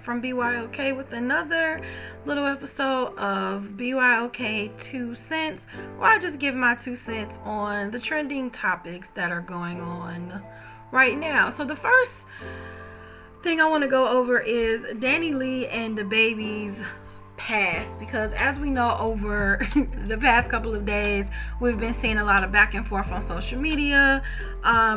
from BYOK with another little episode of BYOK 2 cents, where I just give my 2 cents on the trending topics that are going on right now. So the first thing I want to go over is Danileigh and Dababy's past, because as we know, over the past couple of days we've been seeing a lot of back and forth on social media.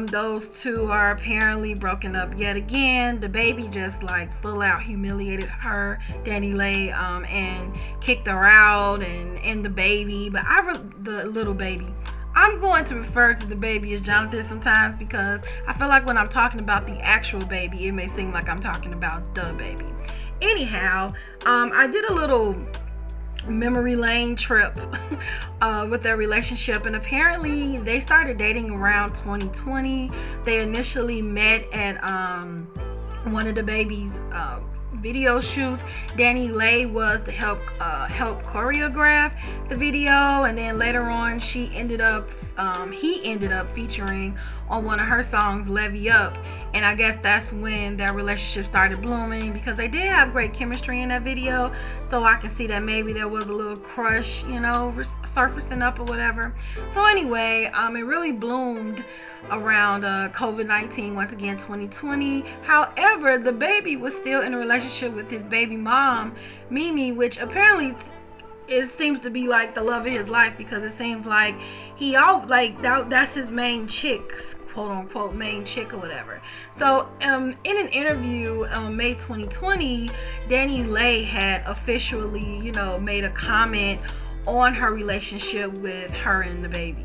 Those two are apparently broken up yet again. Dababy just like full out humiliated her, Danileigh, and kicked her out, and the baby, but the little baby, I'm going to refer to the baby as Jonathan sometimes, because I feel like when I'm talking about the actual baby, it may seem like I'm talking about the baby. Anyhow, I did a little memory lane trip with their relationship, and apparently they started dating around 2020. They initially met at one of the baby's video shoots. Danileigh was to help choreograph the video, and then later on he ended up featuring on one of her songs, Levy Up. And I guess that's when their relationship started blooming, because they did have great chemistry in that video. So I can see that maybe there was a little crush, surfacing up or whatever. So anyway, it really bloomed around COVID-19, once again 2020. However, the baby was still in a relationship with his baby mom, Mimi, which apparently it seems to be like the love of his life, because it seems like that's his main chick, quote unquote main chick or whatever. So in an interview May 2020, Danileigh had officially made a comment on her relationship with her and the baby.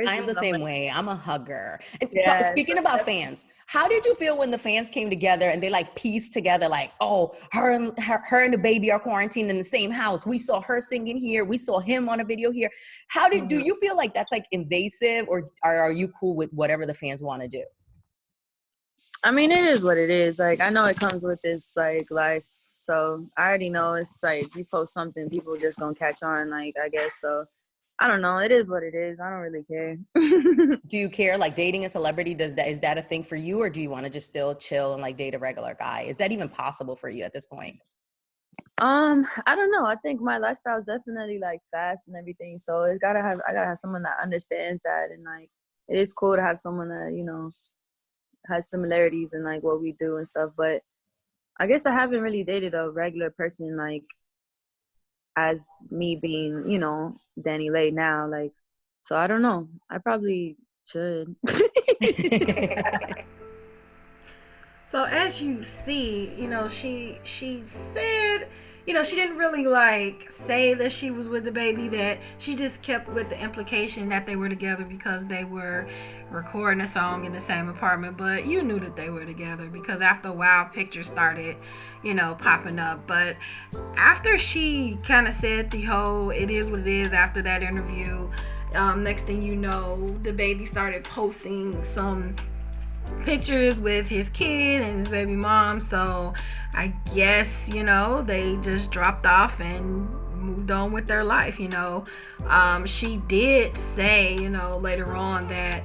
I'm the same way. I'm a hugger. And Yes. Speaking about fans, how did you feel when the fans came together and they like pieced together like, oh, her and the baby are quarantined in the same house. We saw her singing here. We saw him on a video here. Do you feel like that's like invasive, or are you cool with whatever the fans want to do? I mean, it is what it is. Like, I know it comes with this like life. So I already know it's like you post something, people just gonna catch on, like, I guess. So I don't know. It is what it is. I don't really care. Do you care, like dating a celebrity? Is that a thing for you, or do you want to just still chill and like date a regular guy? Is that even possible for you at this point? I don't know. I think my lifestyle is definitely like fast and everything. So I gotta have someone that understands that, and like it is cool to have someone that has similarities in like what we do and stuff. But I guess I haven't really dated a regular person like as me being, Danileigh now. Like, so I don't know. I probably should. So as you see, she said, she didn't really like say that she was with the baby, that she just kept with the implication that they were together because they were recording a song in the same apartment. But you knew that they were together, because after a while pictures started, popping up. But after she kind of said the whole "it is what it is" after that interview, next thing you know, the baby started posting some pictures with his kid and his baby mom. So I guess they just dropped off and moved on with their life. She did say later on that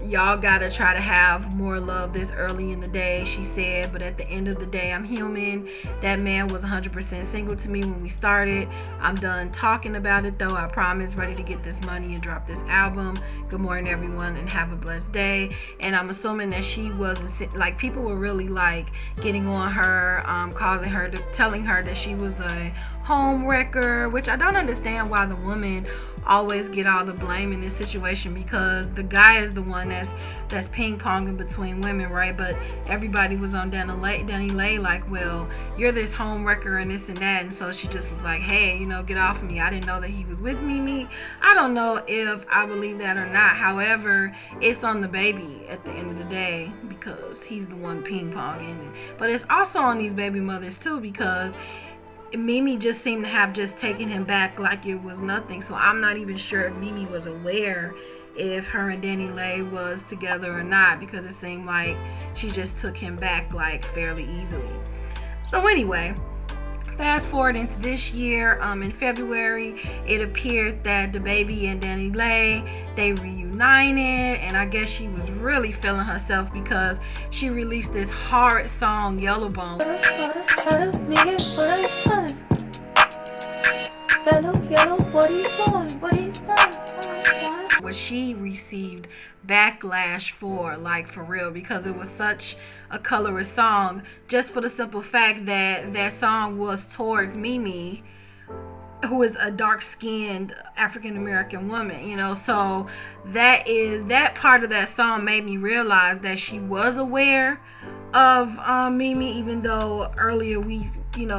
y'all gotta try to have more love this early in the day, she said, but at the end of the day, I'm human. That man was 100% single to me when we started. I'm done talking about it though. I promise. Ready to get this money and drop this album. Good morning everyone, and have a blessed day. And I'm assuming that she wasn't like, people were really like getting on her, telling her that she was a home wrecker, which I don't understand why the woman always get all the blame in this situation, because the guy is the one that's ping-ponging between women, right? But everybody was on Danileigh like, well, you're this home wrecker and this and that. And so she just was like, hey, get off of me. I didn't know that he was with me. I don't know if I believe that or not. However, it's on the baby at the end of the day, because he's the one ping-ponging. But it's also on these baby mothers too, because Mimi just seemed to have just taken him back like it was nothing. So I'm not even sure if Mimi was aware if her and Danileigh was together or not, because it seemed like she just took him back like fairly easily. So anyway, Fast forward into this year, in February, it appeared that Dababy and Danileigh, they reunited, and I guess she was really feeling herself because she released this hard song, Yellowbone. What she received backlash for, like, for real, because it was such a colorist song, just for the simple fact that that song was towards Mimi, who is a dark-skinned African-American woman, you know. So that part of that song made me realize that she was aware of Mimi, even though earlier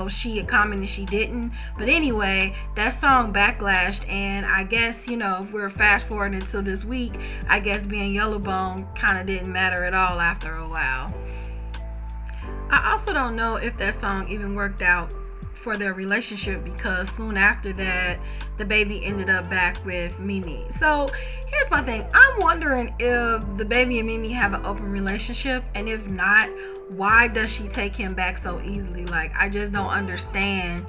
she had commented she didn't. But anyway, that song backlashed, and I guess, if we're fast forwarding to this week, I guess being Yellowbone kind of didn't matter at all after a while. I also don't know if that song even worked out for their relationship, because soon after that, Dababy ended up back with Mimi. So here's my thing. I'm wondering if Dababy and Mimi have an open relationship, and if not, why does she take him back so easily? Like, I just don't understand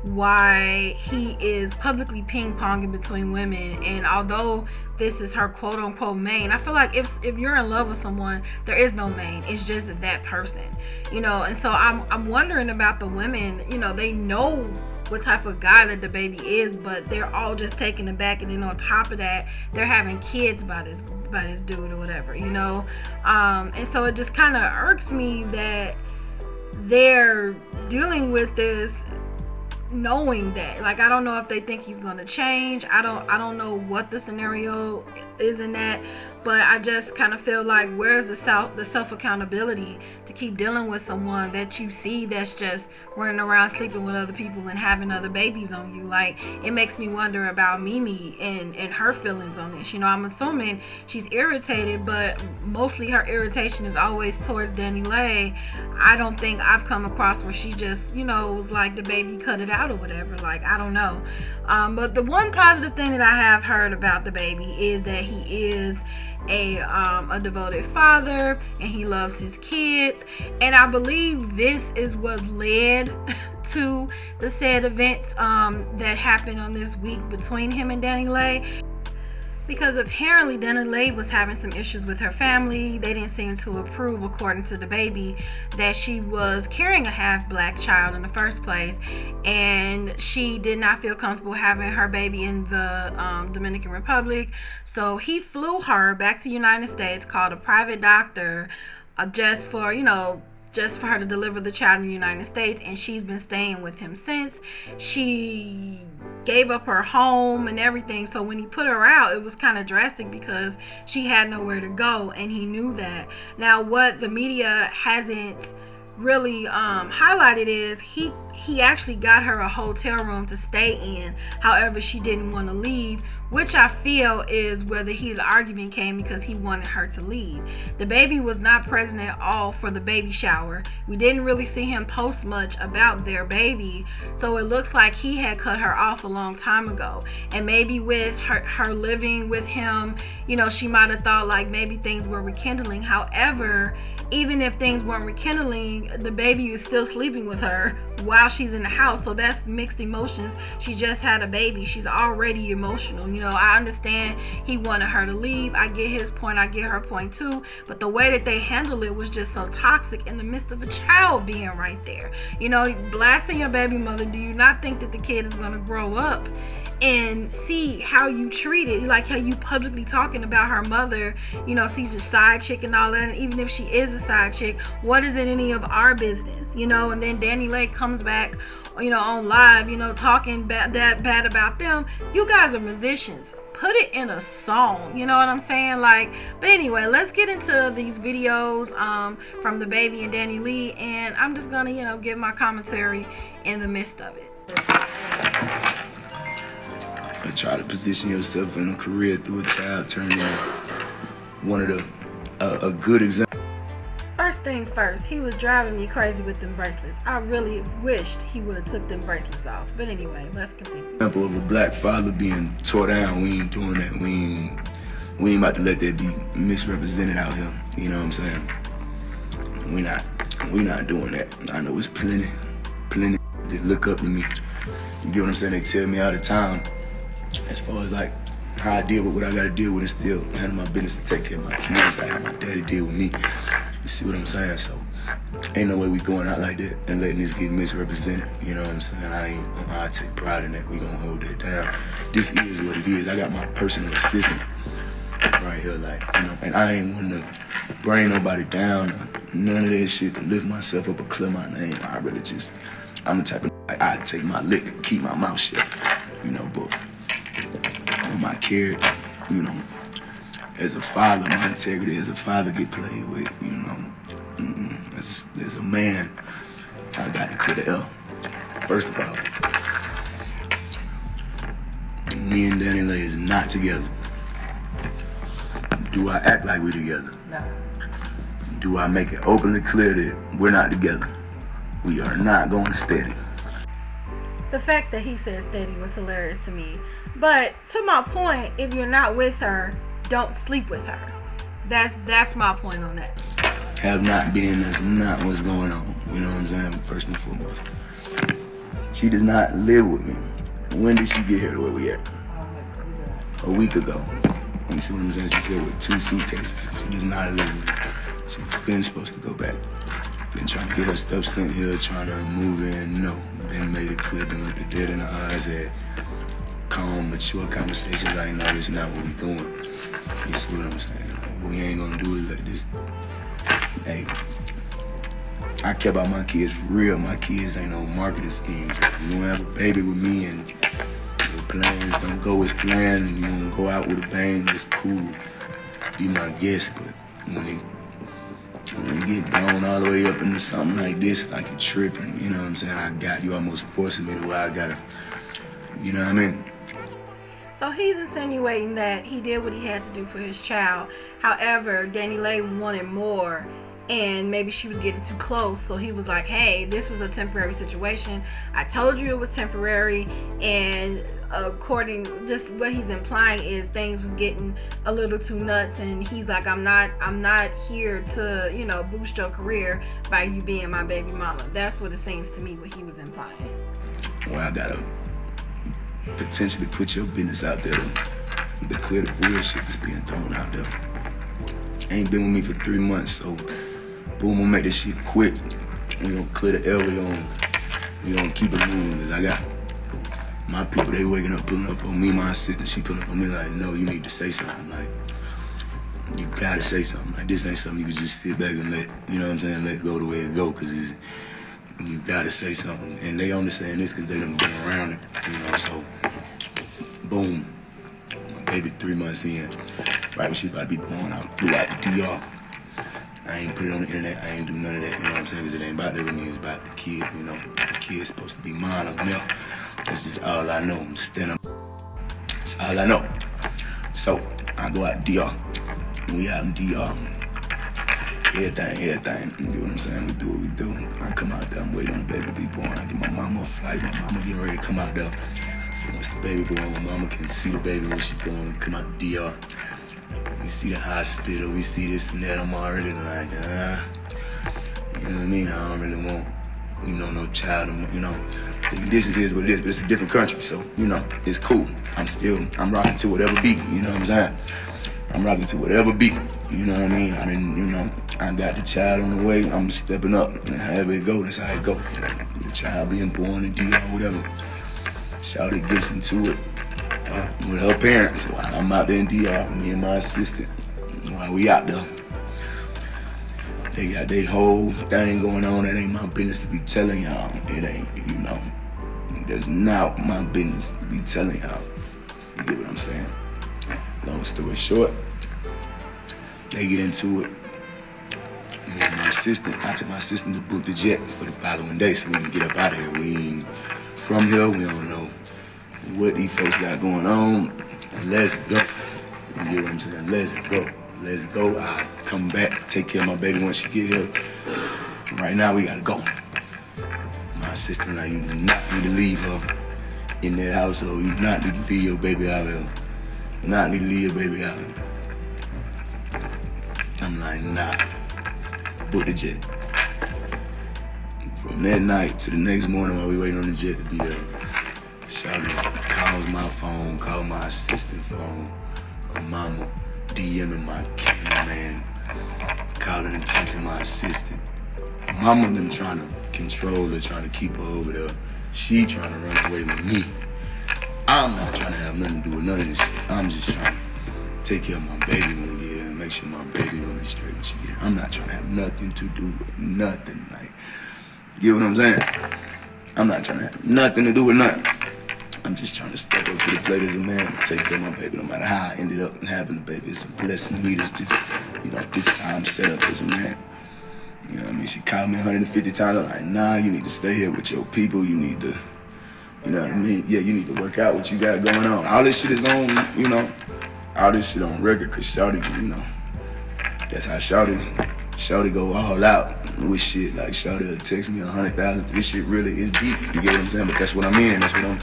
why he is publicly ping-ponging between women. And although this is her quote-unquote main, I feel like if you're in love with someone, there is no main. It's just that person, and so I'm wondering about the women. They know what type of guy that Dababy is, but they're all just taken aback, and then on top of that, they're having kids by this dude or whatever, and so it just kind of irks me that they're dealing with this knowing that. Like, I don't know if they think he's going to change. I don't know what the scenario is in that, but I just kind of feel like, where's the self accountability to keep dealing with someone that you see that's just running around sleeping with other people and having other babies on you? Like, it makes me wonder about Mimi and her feelings on this. I'm assuming she's irritated, but mostly her irritation is always towards Danileigh. I don't think I've come across where she just, was like, Dababy, cut it out or whatever. Like, I don't know. But the one positive thing that I have heard about Dababy is that he is a devoted father, and he loves his kids, and I believe this is what led to the said events that happened on this week between him and Danileigh. Because apparently Danileigh was having some issues with her family. They didn't seem to approve, according to Dababy, that she was carrying a half-black child in the first place, and she did not feel comfortable having her baby in the Dominican Republic. So he flew her back to the United States, called a private doctor, just for her to deliver the child in the United States, and she's been staying with him since. She gave up her home and everything, so when he put her out, it was kind of drastic because she had nowhere to go, and he knew that. Now, what the media hasn't really highlighted is he actually got her a hotel room to stay in. However, she didn't want to leave, which I feel is where the heated argument came, because he wanted her to leave. Dababy was not present at all for the baby shower. We didn't really see him post much about their baby, so it looks like he had cut her off a long time ago. And maybe with her living with him, she might have thought like maybe things were rekindling. However, even if things weren't rekindling, Dababy is still sleeping with her while she's in the house, so that's mixed emotions. She just had a baby. She's already emotional. I understand he wanted her to leave. I get his point. I get her point too. But the way that they handled it was just so toxic in the midst of a child being right there. Blasting your baby mother. Do you not think that the kid is going to grow up and see how you treat it, like how you publicly talking about her mother, she's a side chick and all that? And even if she is a side chick, what is it any of our business? And then Danileigh comes back, on live, talking that bad about them. You guys are musicians. Put it in a song, you know what I'm saying? Like, but anyway, let's get into these videos from Dababy and Danileigh, and I'm just gonna, give my commentary in the midst of it. Try to position yourself in a career through a child, turning one of a good example. First thing first, he was driving me crazy with them bracelets. I really wished he would have took them bracelets off. But anyway, let's continue. Example of a black father being tore down. We ain't doing that. We ain't about to let that be misrepresented out here. You know what I'm saying? We not doing that. I know it's plenty that look up to me. You get what I'm saying? They tell me all the time, as far as like how I deal with what I gotta deal with and still handle my business and take care of my kids, like how my daddy deal with me. You see what I'm saying? So ain't no way we going out like that and letting this get misrepresented. You know what I'm saying? I take pride in that. We gonna hold that down. This is what it is. I got my personal assistant right here, like, you know, and I ain't want to bring nobody down or none of that shit to lift myself up or clear my name. I'm the type of, I take my lick and keep my mouth shut, you know, but with my character, you know, as a father, my integrity as a father get played with, you know. As a man, I got to clear the L. First of all, me and Danileigh is not together. Do I act like we're together? No. Do I make it openly clear that we're not together? We are not going steady. The fact that he said steady was hilarious to me. But to my point, if you're not with her, don't sleep with her. That's my point on that. Have not been, that's not what's going on. You know what I'm saying? First and foremost. She does not live with me. When did she get here to where we at? A week ago. You see what I'm saying? She's here with 2 suitcases. She does not live with me. She's been supposed to go back. Been trying to get her stuff sent here, trying to move in. No. Been made it clear, been looked dead in the eyes at calm, mature conversations. I ain't know this is not what we doing. You see what I'm saying? Like, we ain't gonna do it like this. Hey, I care about my kids for real. My kids ain't no marketing schemes. You don't have a baby with me and your plans don't go as planned and you don't go out with a bang, that's cool. Be my guest, but when they get blown all the way up into something like this, like you're tripping, you know what I'm saying? I got you almost forcing me to where I gotta, you know what I mean? So he's insinuating that he did what he had to do for his child. However, Danileigh wanted more and maybe she was getting too close. So he was like, hey, this was a temporary situation. I told you it was temporary. And according, just what he's implying is things was getting a little too nuts. And he's like, I'm not here to, you know, boost your career by you being my baby mama. That's what it seems to me what he was implying. Well, I gotta potentially put your business out there to clear the bullshit that's being thrown out there. Ain't been with me for 3 months, so boom, we'll make this shit quick. We gonna clear the L, we gonna keep it moving, cause I got my people, they waking up, pulling up on me, my assistant, she pulling up on me like, no, you need to say something, like, you gotta say something, like, this ain't something you can just sit back and let, you know what I'm saying, let go the way it go, cause you gotta say something, and they only saying this cause they done been around it, you know, so, boom, my baby 3 months in, right when she about to be born, I blew out the DR. I ain't put it on the internet, I ain't do none of that, you know what I'm saying, cause it ain't about that with me, it's about the kid, you know, the kid's supposed to be mine, I'm there, that's just all I know, I'm standing, that's all I know. So, I go out to DR, we out in DR, everything, you know what I'm saying, we do what we do. I come out there, I'm waiting on the baby to be born, I get my mama a flight, my mama getting ready to come out there. So once the baby born, my mama can see the baby when she born, we come out the DR. We see the hospital, we see this and that, I'm already like, you know what I mean, I don't really want, you know, no child, you know. The conditions is what it is, but it's a different country, so, you know, it's cool. I'm rocking to whatever beat, you know what I'm saying? I'm rocking to whatever beat, you know what I mean? I mean, you know, I got the child on the way, I'm stepping up, and however it go, that's how it go. The child being born in DR, whatever. Shawty gets into it with her parents while I'm out there in DR, me and my assistant, while we out there. They got their whole thing going on, that ain't my business to be telling y'all. It ain't, you know, that's not my business to be telling y'all. You get what I'm saying? Long story short, they get into it. Me and my assistant, I took my assistant to book the jet for the following day so we can get up out of here. We ain't from here, we don't know what these folks got going on. Let's go. You get what I'm saying? Let's go. Let's go. I'll come back, take care of my baby once she get here. Right now, we gotta go. My assistant, like, you do not need to leave her in that household. You do not need to leave your baby out here. Not need to leave your baby out here. I'm like, nah. Book the jet. From that night to the next morning while we waiting on the jet to be there, Shawty calls my phone, called my assistant phone, her mama, DMing my cameraman, calling and texting my assistant. Her mama been trying to control her, trying to keep her over there. She trying to run away with me. I'm not trying to have nothing to do with none of this shit. I'm just trying to take care of my baby when I get here and make sure my baby gonna be straight when she get here. I'm not trying to have nothing to do with nothing. Like, you get what I'm saying? I'm not trying to have nothing to do with nothing. I'm just trying to step up to the plate as a man and take care of my baby. No matter how I ended up having a baby, it's a blessing to me. This just, this is how I'm set up as a man. You know what I mean? She called me 150 times. I'm like, nah, you need to stay here with your people. You need to, you know what I mean? Yeah, you need to work out what you got going on. All this shit is on, all this shit on record, cause Shawty, that's how Shawty go all out with shit. Like, Shawty will text me 100,000. This shit really is deep. You get what I'm saying? But that's what I'm in. That's what I'm.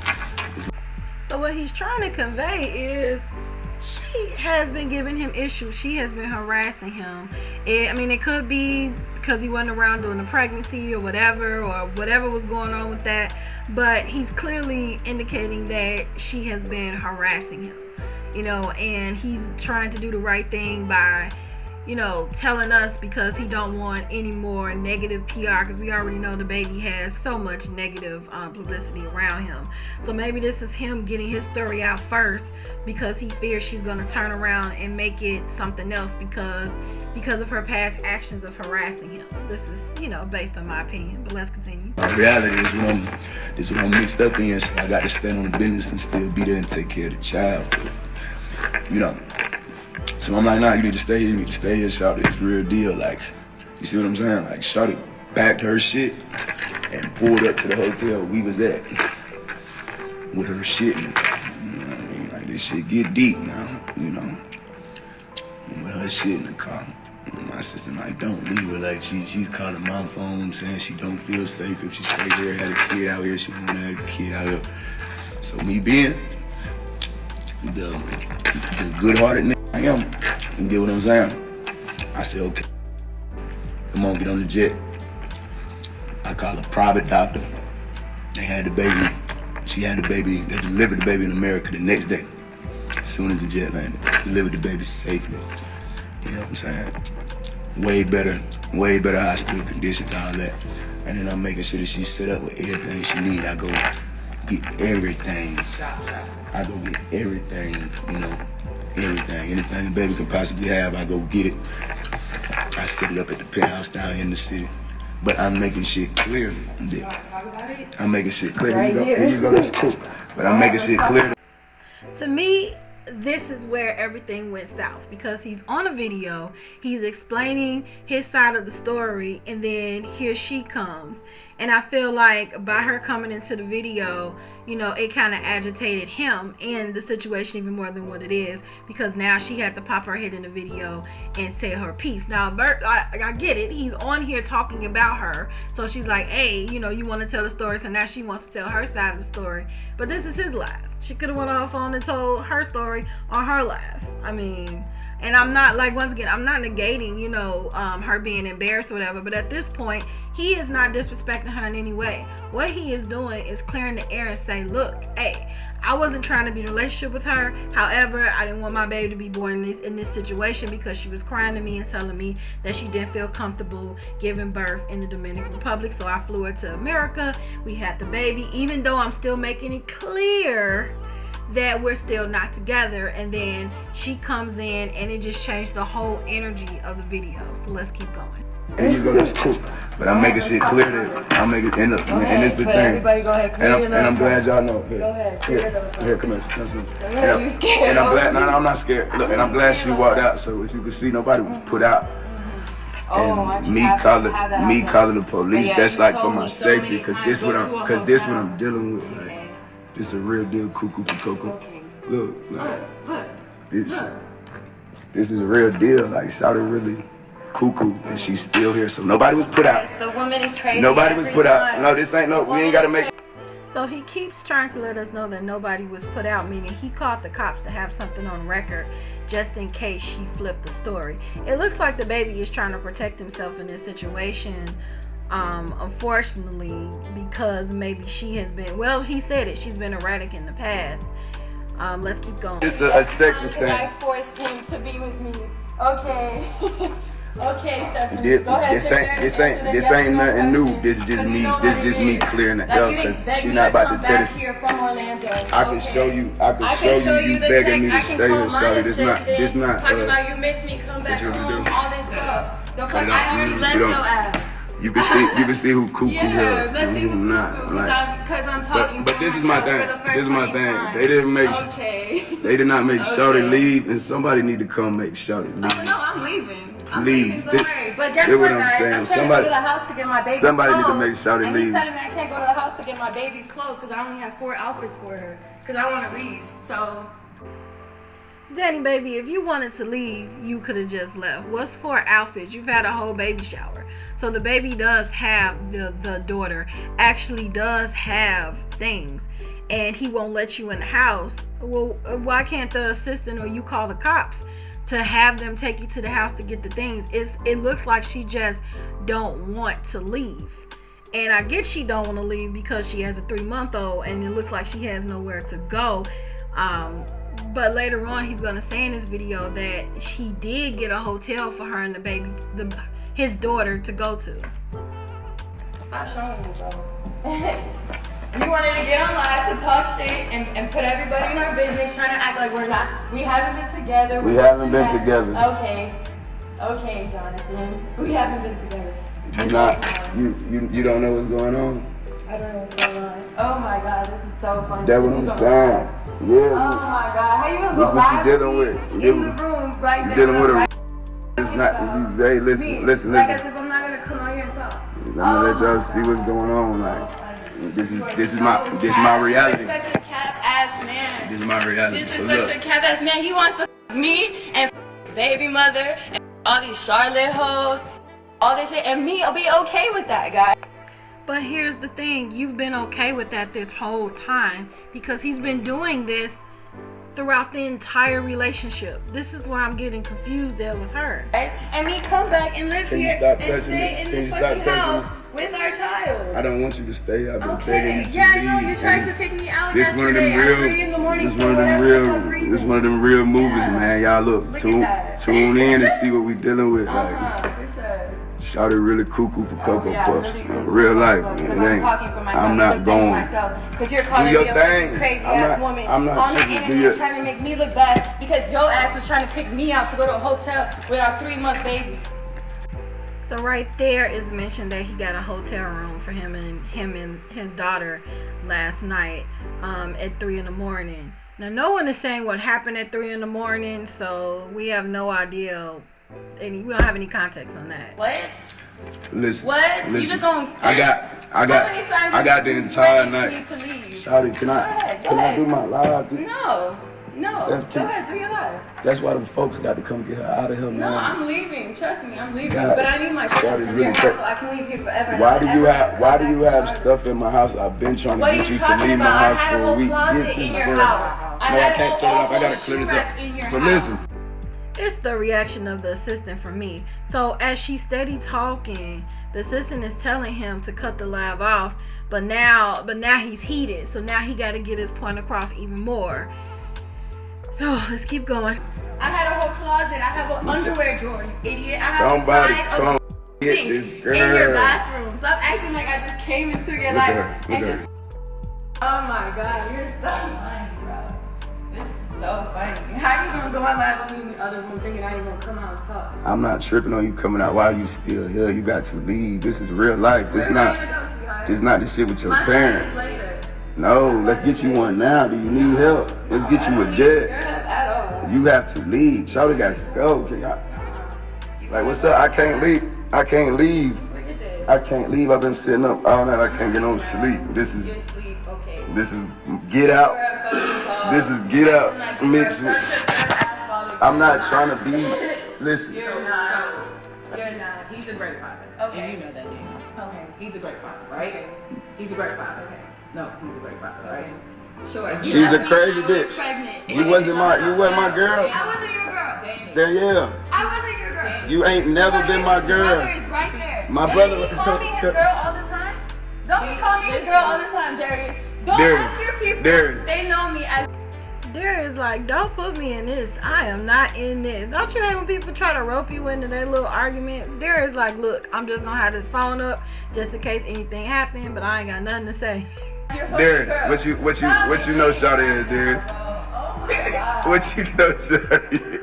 So what he's trying to convey is she has been giving him issues. She has been harassing him. It could be because he wasn't around during the pregnancy or whatever was going on with that. But he's clearly indicating that she has been harassing him, and he's trying to do the right thing by, telling us, because he don't want any more negative PR, because we already know the baby has so much negative publicity around him. So maybe this is him getting his story out first, because he fears she's going to turn around and make it something else because of her past actions of harassing him. This is, based on my opinion, but let's continue. Reality is what I'm mixed up in, so I got to stand on the business and still be there and take care of the child. So I'm like, nah, you need to stay here, Shawty. It's real deal. Like, you see what I'm saying? Like, Shawty packed her shit and pulled up to the hotel we was at with her shit. You know what I mean? Like, this shit get deep now, with her shit in the car. My sister like, don't leave her. Like, she's calling my phone saying she don't feel safe if she stay here, had a kid out here, she don't want to have a kid out here. So me being the good-hearted nigga I am, you get what I'm saying? I said, okay, come on, get on the jet. I called a private doctor. They had the baby. She had the baby. They delivered the baby in America the next day. As soon as the jet landed, delivered the baby safely. You know what I'm saying? Way better hospital conditions, all that. And then I'm making sure that she's set up with everything she needs. I go get everything. Everything. Anything the baby can possibly have, I go get it. I set it up at the penthouse down here in the city. But I'm making shit clear. You want to talk about it? I'm making shit clear. Here you go, that's cool. But I'm making shit clear. To me, this is where everything went south, because he's on a video, he's explaining his side of the story, and then here she comes. And I feel like by her coming into the video, it kind of agitated him and the situation even more than what it is, because now she had to pop her head in the video and say her piece. Now, I get it. He's on here talking about her. So she's like, hey, you want to tell the story. So now she wants to tell her side of the story. But this is his life. She could have went off on and told her story on her life. And I'm not, once again, I'm not negating, her being embarrassed or whatever. But at this point, he is not disrespecting her in any way. What he is doing is clearing the air and say, look, hey, I wasn't trying to be in a relationship with her. However, I didn't want my baby to be born in this situation, because she was crying to me and telling me that she didn't feel comfortable giving birth in the Dominican Republic. So I flew her to America. We had the baby, even though I'm still making it clear that we're still not together. And then she comes in and it just changed the whole energy of the video. So let's keep going. There you go, that's cool. But I'm making shit clear that I'm making it, and it's the thing. Everybody go ahead, clear and I'm glad y'all know. Here, go ahead, here, come here. You scared? And I'm glad, no, I'm not scared. Look, and I'm glad she walked out, so as you can see, nobody was put out. And me calling the police, that's like for my safety, because this what I'm dealing with. Like, this is a real deal, cuckoo. Look, this is a real deal. Like, Shawty really cuckoo, and she's still here, so nobody was put out. The woman is crazy. Nobody was put out. No, this ain't we ain't gotta make. So he keeps trying to let us know that nobody was put out, meaning he called the cops to have something on record just in case she flipped the story. It looks like the baby is trying to protect himself in this situation, Unfortunately, because maybe she has been, well, he said it, she's been erratic in the past. Let's keep going. It's a sexist thing. I forced him to be with me. Okay. Okay, Stephanie. Go ahead. This ain't nothing new. This is just me clearing it up because she not about to tell us. I can show you. You begging me to stay here, sorry. This not. Talking about you miss me, come back home, all this stuff. The fuck, I already left your ass. You can see who cuckoo here let's see and who not. Because I'm talking. But this is my thing. This is my thing. They didn't make. Okay. They did not make Shawty leave, and somebody need to come make Shawty leave. Oh, no, I'm leaving. Please, don't worry. But guess what, guys? I'm trying to go to the house to get my baby's somebody clothes. need to make Shawty and leave. He's telling me I can't go to the house to get my baby's clothes because I only have 4 outfits for her. Because I want to leave. So, Danny, baby, if you wanted to leave, you could have just left. What's 4 outfits? You've had a whole baby shower. So the baby does have, the daughter actually does have things. And he won't let you in the house. Well, why can't the assistant or you call the cops to have them take you to the house to get the things? It looks like she just don't want to leave. And I get she don't want to leave because she has a 3-month-old and it looks like she has nowhere to go. But later on, he's going to say in this video that he did get a hotel for her and the baby, his daughter, to go to. stop showing me, bro. You wanted to get on live to talk shit and put everybody in our business, trying to act like we haven't been together. We haven't been together. Okay, Jonathan. We haven't been together. You don't know what's going on? I don't know what's going on. Oh my god, this is so funny. That's what I'm saying. Yeah. Oh my god, how you gonna go live dealing with. in the room right now? Dealing with right it's not. Hey, listen. Like as if I'm not gonna come out here and talk. I'm gonna let y'all see what's going on. Like, this is my reality. This is such a cap ass man. This is my reality. This so is look. such a cap ass man. He wants to me and his baby mother and all these Charlotte hoes, all this shit, and me, I'll be okay with that, guys. But here's the thing, you've been okay with that this whole time because he's been doing this throughout the entire relationship. This is why I'm getting confused there with her. And me come back and live here and stay in this fucking house with our child. I don't want you to stay. I've been begging Okay, you to yeah, I leave. know you tried to kick me out This one of yesterday them at real. 3 in the morning. This one of them real movies, man. Y'all look tune in and see what we dealing with. Like, For sure. Shawty really cuckoo for Cocoa Yeah, Puffs. really In real life, Because man. It I'm ain't. talking for myself. I'm not going. Because you're calling Do me your a thing. crazy I'm ass not- woman I'm not on the tripping. Do internet your- trying to make me look bad because your ass was trying to kick me out to go to a hotel with our 3-month baby. So right there is mentioned that he got a hotel room for him and his daughter last night at 3 in the morning. Now no one is saying what happened at 3 in the morning, so we have no idea. We don't have any context on that. What? Listen. What? You just gonna? I got the entire night. Shawty, can I do my live? No. Go ahead, do your live. That's why the folks got to come get her out of here, man. No, I'm leaving. Trust me, I'm leaving. God, But I need my stuff that is from really your crazy. house so I can leave here forever. Why do you have stuff in my house? I've been trying to get you to leave my house for a week. I had a whole closet Get in this your girl. house. No, I can't tell up. I gotta clear this up. So listen. It's the reaction of the assistant for me. So as she's steady talking, the assistant is telling him to cut the live off, but now he's heated. So now he got to get his point across even more. So let's keep going. I had a whole closet. I have an underwear drawer, you idiot. I have Somebody a side come of a get sink this girl. in your bathroom. Stop acting like I just came into your life and just. Oh my god, you're so funny, bro. This is so funny. How you gonna go on live with me in the other room thinking I ain't gonna come out and talk? I'm not tripping on you coming out while you still here. You got to leave. This is real life. This not the shit with your parents. No, let's get you one now. Do you need help? Let's get you a jet. You have to leave. Shawty got to go. Like, what's up? I can't leave. I can't leave. I've been sitting up all night. I can't get no sleep. This is get out. This is get out mixed with. I'm not trying to be. Listen. You're not. He's a great father. Okay. And you know that, Daniel. Okay. He's a great father, right? He's a great father. Okay. No, he's a great father, right? Sure. She's a crazy bitch. Pregnant. You wasn't my girl. I wasn't your girl. Danielle. I wasn't your girl. girl. You ain't never been my His brother girl. is right there. My And brother- He call me his girl all the time. Don't he call me his girl all the time, Darius? Don't ask your people. They know me as. Darius like, don't put me in this. I am not in this. Don't you hate when people try to rope you into their little arguments? Darius like, look, I'm just gonna have this phone up just in case anything happened, but I ain't got nothing to say. Darius, what you know Shawty is, Darius? Oh my God. What you know Shawty is?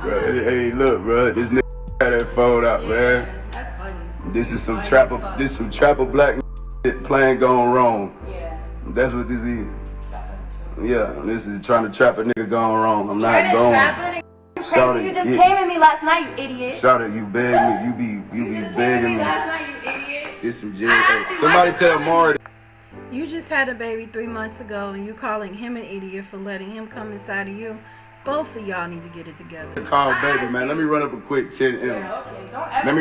Bro, hey, look, bro, this nigga got that phone out, man. That's funny. This is some trapper black shit playing gone wrong. Yeah. That's what this is. Yeah, this is trying to trap a nigga gone wrong. I'm not going. Crazy, you just came at me last night, you idiot. Shawty, you beg me. You be begging me. Last night, you idiot. It's some Hey, somebody tell Maury. You just had a baby 3 months ago and you calling him an idiot for letting him come inside of you. Both of y'all need to get it together. Call baby, man. Let me run up a quick 10M. Yeah, okay. Don't ever Let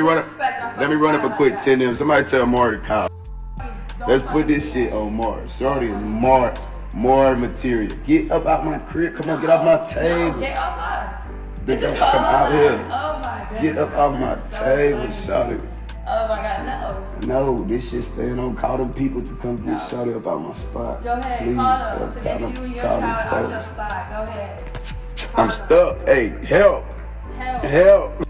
me run up a quick like that. 10M. Somebody tell Maury to call. Let's put this shit on Mars. Shorty is more material. Get up out my crib. Come on, get off my table. Get offline. Bitch, don't come out here. Oh my God. Get up off my table, Shorty. Oh my God, no. No, this shit staying on. Call them people to come get Shorty up out my spot. Go ahead, Please, call them to get call you and your call them child out folks. your spot. Go ahead. I'm stuck. Hey, help. Help.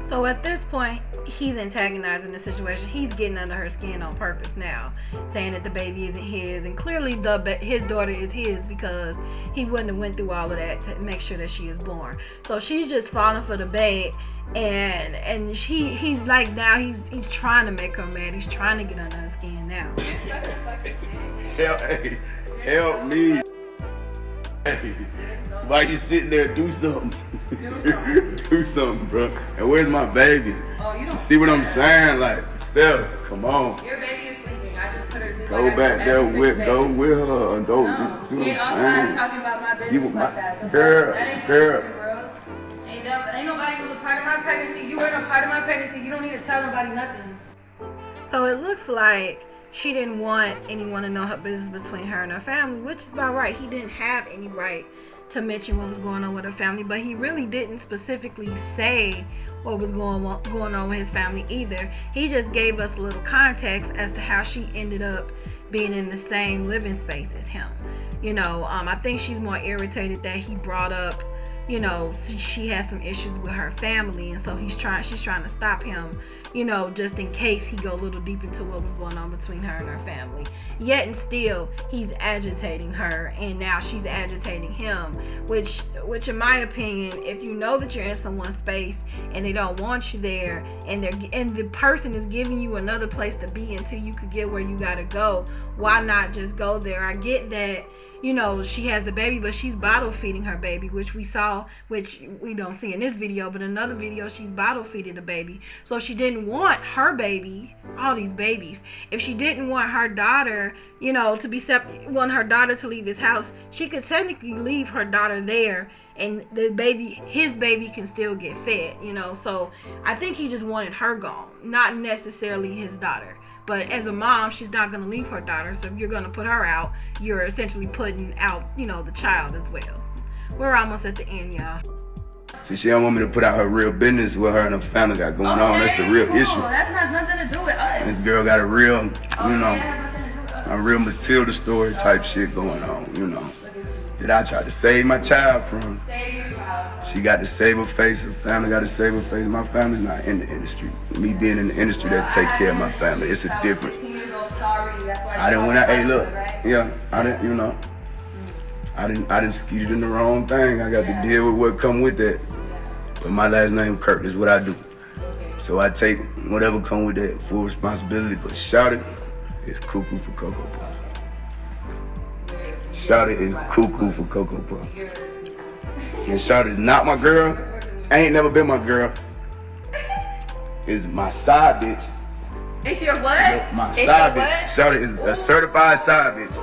So at this point, he's antagonizing the situation. He's getting under her skin on purpose now, saying that the baby isn't his, and clearly his daughter is his because he wouldn't have went through all of that to make sure that she is born. So she's just falling for the bait, and he's like now he's trying to make her mad. He's trying to get under her skin now. Help me. Hey, why you sitting there? Do something. Do something, bro. And where's my baby? Oh, you don't. You see what I'm saying? Like, Steph, come on. Your baby is sleeping. I just put her to sleep. Go back there with her. No, Go. See what get off I'm line saying? talking about my business You like my that. girl. That ain't Ain't nobody was a part of my pregnancy. You weren't a part of my pregnancy. You don't need to tell nobody nothing. So it looks like she didn't want anyone to know her business between her and her family, which is about right. He didn't have any right to mention what was going on with her family, but he really didn't specifically say what was going on with his family either. He just gave us a little context as to how she ended up being in the same living space as him. You know, I think she's more irritated that he brought up, you know, she has some issues with her family, and so she's trying to stop him, you know, just in case he go a little deep into what was going on between her and her family. Yet and still, he's agitating her, and now she's agitating him, which in my opinion, if you know that you're in someone's space and they don't want you there, and the person is giving you another place to be until you could get where you gotta go, why not just go there? I get that, you know, she has the baby, but she's bottle feeding her baby, which we don't see in this video, but in another video she's bottle feeding the baby. So if she didn't want her baby, all these babies, if she didn't want her daughter, you know, to be want her daughter to leave his house, she could technically leave her daughter there, and his baby can still get fed, you know. So I think he just wanted her gone, not necessarily his daughter. But as a mom, she's not going to leave her daughter. So if you're going to put her out, you're essentially putting out, you know, the child as well. We're almost at the end, y'all. See, she don't want me to put out her real business with her and her family got going on. That's the real issue. That's not nothing to do with us. This girl got a real, a real Matilda story type shit going on, you know. That I tried to save my child from. Save your child. She got to save her face, her family got to save her face. My family's not in the industry. Me being in the industry, that take care of my family. It's a difference. 16 years old, sorry. That's why I didn't want to, hey look, right? yeah, I didn't, you know. I didn't skeeted in the wrong thing. I got to deal with what come with that. But my last name Kirk, that's what I do. So I take whatever come with that, full responsibility. But shout it is cuckoo for Cocoa Puff. Shout it is cuckoo for Cocoa Puff. And shout is not my girl. Ain't never been my girl. Is my side bitch. It's your what? My It's side your bitch. what? Shout it is a certified side bitch.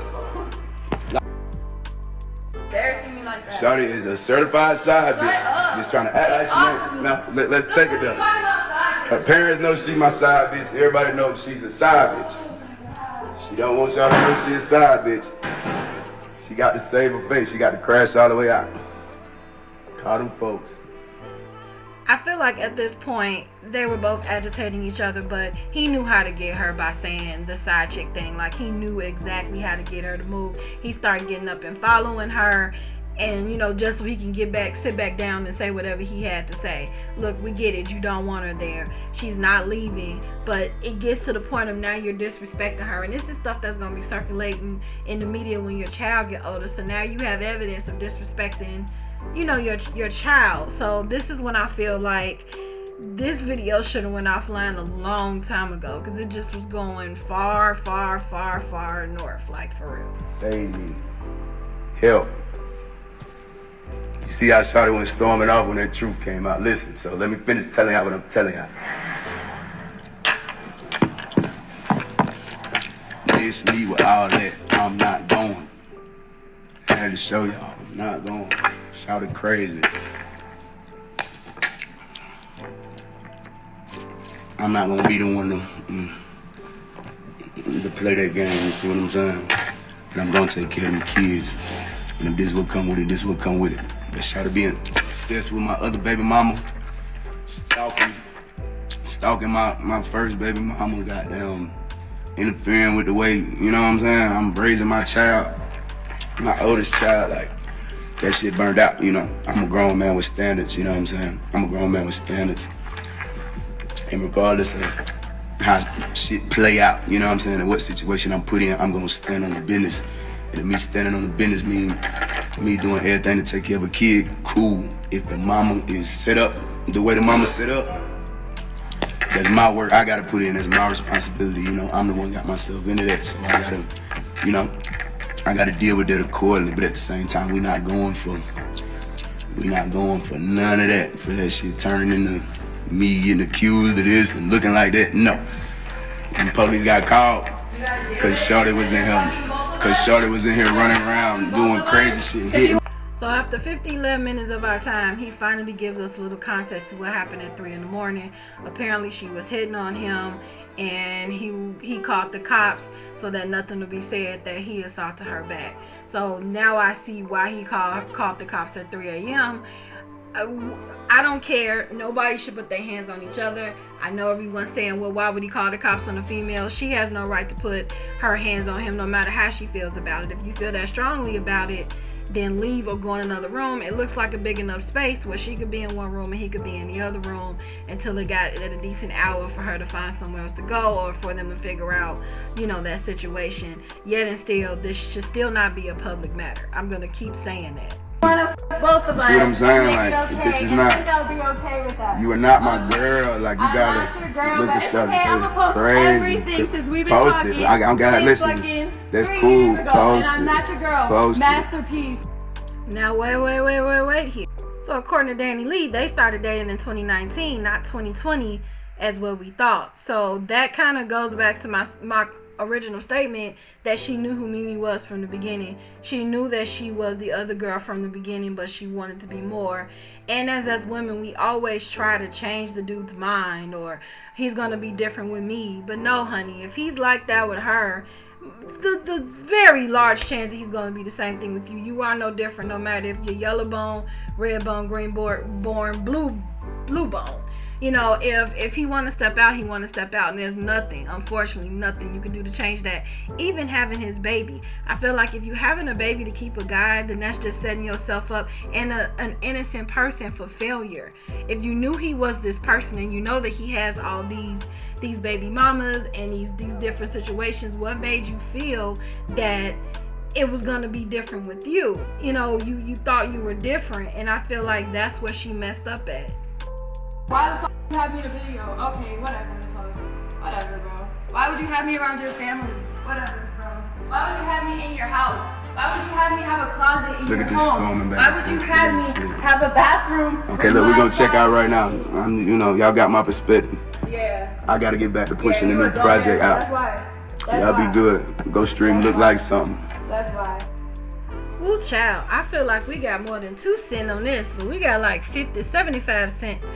Embarrassing me like that. Shawty is a certified side Shut bitch. up. Just trying to act like she ain't. Now, let's Look, take it what you there. talking about side Her parents know she my side bitch. Everybody knows she's a side bitch. She don't want y'all to know she a side bitch. She got to save her face. She got to crash all the way out. Call them folks. I feel like at this point they were both agitating each other, but he knew how to get her by saying the side chick thing. Like, he knew exactly how to get her to move. He started getting up and following her, and you know, just so he can sit back down and say whatever he had to say. Look, we get it, you don't want her there, she's not leaving, but it gets to the point of now you're disrespecting her, and this is stuff that's going to be circulating in the media when your child get older. So now you have evidence of disrespecting, you know, your child. So this is when I feel like this video should have went offline a long time ago, because it just was going far north, like, for real. Save me. Help. You see how Shawty went storming off when that truth came out. Listen, so let me finish telling y'all what I'm telling y'all. It's me with all that. I'm not going. I had to show y'all I'm not going. Shawty crazy. I'm not gonna be the one to play that game, you see what I'm saying? And I'm gonna take care of them kids. And if this will come with it, this will come with it. But Shawty being obsessed with my other baby mama, stalking my first baby mama, goddamn, interfering with the way, you know what I'm saying, I'm raising my child, my oldest child. Like, that shit burned out, you know. I'm a grown man with standards, you know what I'm saying? I'm a grown man with standards. And regardless of how shit play out, you know what I'm saying, and what situation I'm put in, I'm gonna stand on the business. And me standing on the business means me doing everything to take care of a kid, cool. If the mama is set up the way the mama set up, that's my work I gotta put in, that's my responsibility, you know. I'm the one got myself into that, so I gotta, you know, I gotta deal with that accordingly. But at the same time, we not going for none of that, for that shit turning into me getting accused of this and looking like that. No. When the police got called, cause Shawty was in here running around doing crazy shit, hitting. So after 11 minutes of our time, he finally gives us a little context to what happened at 3 in the morning. Apparently she was hitting on him, and he called the cops so that nothing would be said that he assaulted her back. So now I see why he called the cops at 3 a.m. I don't care. Nobody should put their hands on each other. I know everyone's saying, well, why would he call the cops on a female? She has no right to put her hands on him, no matter how she feels about it. If you feel that strongly about it, then leave or go in another room. It looks like a big enough space where she could be in one room and he could be in the other room until it got at a decent hour for her to find somewhere else to go, or for them to figure out, you know, that situation. Yet and still, this should still not be a public matter. I'm gonna keep saying that. Both of us. See what I'm saying? Like, okay, this is and not. I think I'll be okay with that. You are not my girl. Like, you I'm gotta not your girl, look but at it's stuff. okay. I'm gonna post everything since we've been post talking. It. I gotta listen. That's 3 cool. years ago, Post and I'm not your girl. Post Masterpiece. Now wait here. So according to Danileigh, they started dating in 2019, not 2020 as what we thought. So that kind of goes back to my original statement that she knew who Mimi was from the beginning. She knew that she was the other girl from the beginning, but she wanted to be more. And as women, we always try to change the dude's mind, or he's gonna be different with me. But no, honey, if he's like that with her, the very large chance that he's going to be the same thing with you. You are no different, no matter if you're yellow bone, red bone, green born, blue bone. You know, if he want to step out, he want to step out, and there's nothing, unfortunately, nothing you can do to change that. Even having his baby, I feel like if you having a baby to keep a guy, then that's just setting yourself up and an innocent person for failure. If you knew he was this person, and you know that he has all these baby mamas and these different situations, what made you feel that it was going to be different with you? You know, you thought you were different, and I feel like that's where she messed up at. Why the fuck you have me in a video? Okay, whatever the fuck. Whatever, bro. Why would you have me around your family? Whatever, bro. Why would you have me in your house? Why would you have me have a closet in your home? Why would you have me have a bathroom? Okay, look, we're gonna check out right now. You know, y'all got my perspective. Yeah. I gotta get back to pushing the new project out. That's why. Y'all be good. Go stream Look Like Something. That's why. Ooh, child, I feel like we got more than 2 cents on this, but we got like 50, 75 cents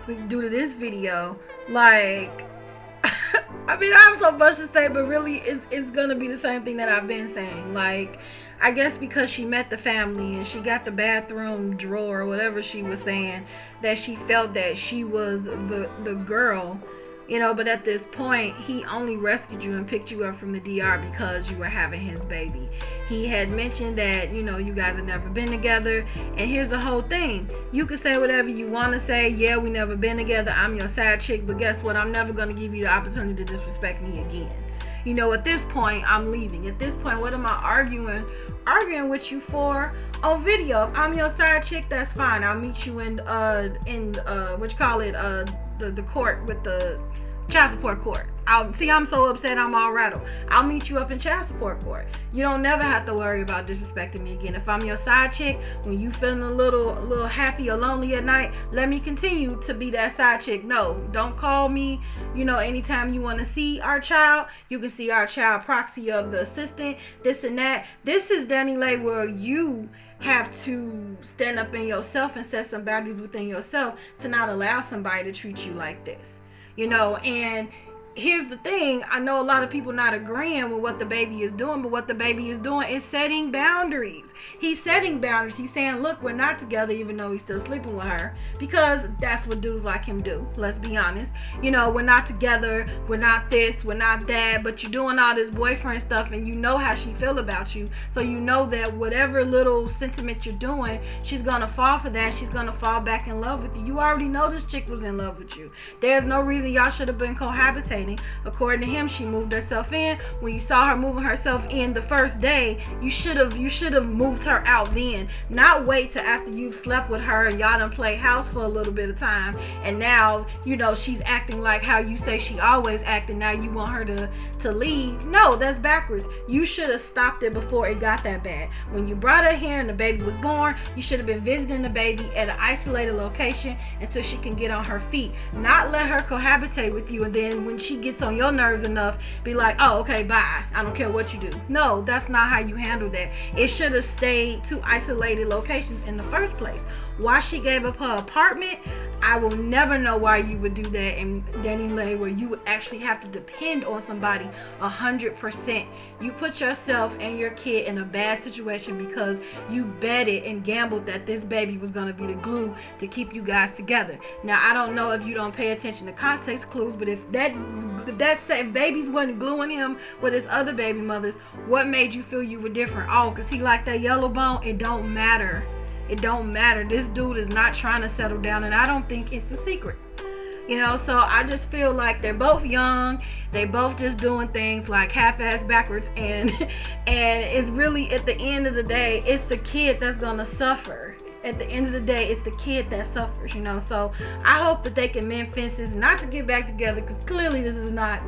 we can do to this video. Like, I mean, I have so much to say, but really it's gonna be the same thing that I've been saying. Like, I guess because she met the family and she got the bathroom drawer or whatever she was saying, that she felt that she was the girl, you know. But at this point, he only rescued you and picked you up from the DR because you were having his baby. He had mentioned that, you know, you guys have never been together. And here's the whole thing. You can say whatever you want to say. Yeah, we never been together. I'm your side chick. But guess what? I'm never going to give you the opportunity to disrespect me again. You know, at this point, I'm leaving. At this point, what am I arguing with you for on video? If I'm your side chick, that's fine. I'll meet you in what you call it, the court with the child support court. I'm so upset I'm all rattled. I'll meet you up in child support court. You don't never have to worry about disrespecting me again. If I'm your side chick, when you feeling a little happy or lonely at night, let me continue to be that side chick. No, don't call me, you know, anytime you want to see our child. You can see our child proxy of the assistant, this and that. This is Danileigh, where you have to stand up in yourself and set some boundaries within yourself to not allow somebody to treat you like this. You know, and here's the thing. I know a lot of people not agreeing with what the baby is doing, but what the baby is doing is setting boundaries. He's setting boundaries. He's saying, look, we're not together, even though he's still sleeping with her, because that's what dudes like him do. Let's be honest. You know, we're not together. We're not this. We're not that. But you're doing all this boyfriend stuff, and you know how she feel about you. So you know that whatever little sentiment you're doing, she's going to fall for that. She's going to fall back in love with you. You already know this chick was in love with you. There's no reason y'all should have been cohabitating. According to him, she moved herself in. When you saw her moving herself in the first day, you should have moved her out then, not wait till after you've slept with her and y'all done play house for a little bit of time, and now, you know, she's acting like how you say she always acted. Now you want her to leave. No, that's backwards. You should have stopped it before it got that bad. When you brought her here and the baby was born, you should have been visiting the baby at an isolated location until she can get on her feet. Not let her cohabitate with you, and then when she gets on your nerves enough, be like, oh, okay, bye, I don't care what you do. No, that's not how you handle that. It should have stayed to isolated locations in the first place. Why she gave up her apartment, I will never know why you would do that in Danileigh, where you would actually have to depend on somebody 100%. You put yourself and your kid in a bad situation because you betted and gambled that this baby was going to be the glue to keep you guys together. Now, I don't know if you don't pay attention to context clues, but if babies wasn't gluing him with his other baby mothers, what made you feel you were different? Oh, because he liked that yellow bone? It don't matter. It don't matter. This dude is not trying to settle down, and I don't think it's the secret. You know, so I just feel like they're both young. They both just doing things like half-ass backwards, and it's really, at the end of the day, it's the kid that's gonna suffer. At the end of the day, it's the kid that suffers, you know. So I hope that they can mend fences, not to get back together, because clearly this is not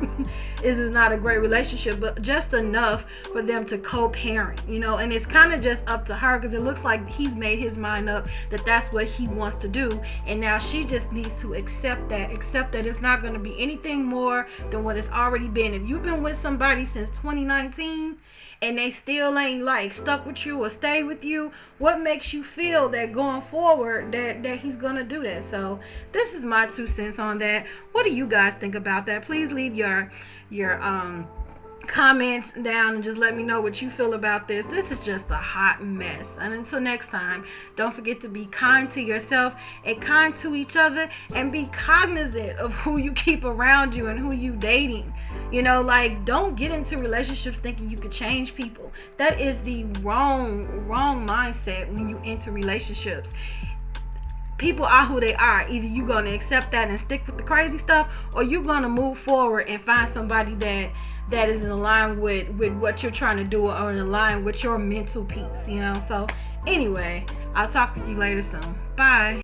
a great relationship, but just enough for them to co-parent, you know. And it's kind of just up to her, because it looks like he's made his mind up that that's what he wants to do, and now she just needs to accept that it's not going to be anything more than what it's already been. If you've been with somebody since 2019 and they still ain't like stuck with you or stay with you, what makes you feel that going forward that he's gonna do that? So this is my 2 cents on that. What do you guys think about that? Please leave your comments down and just let me know what you feel about this. This is just a hot mess. And until next time, don't forget to be kind to yourself and kind to each other, and be cognizant of who you keep around you and who you dating. You know, like, don't get into relationships thinking you could change people. That is the wrong mindset when you enter relationships. People are who they are. Either you're going to accept that and stick with the crazy stuff, or you're going to move forward and find somebody that is in line with what you're trying to do, or in line with your mental peace, you know. So anyway, I'll talk with you later soon. Bye.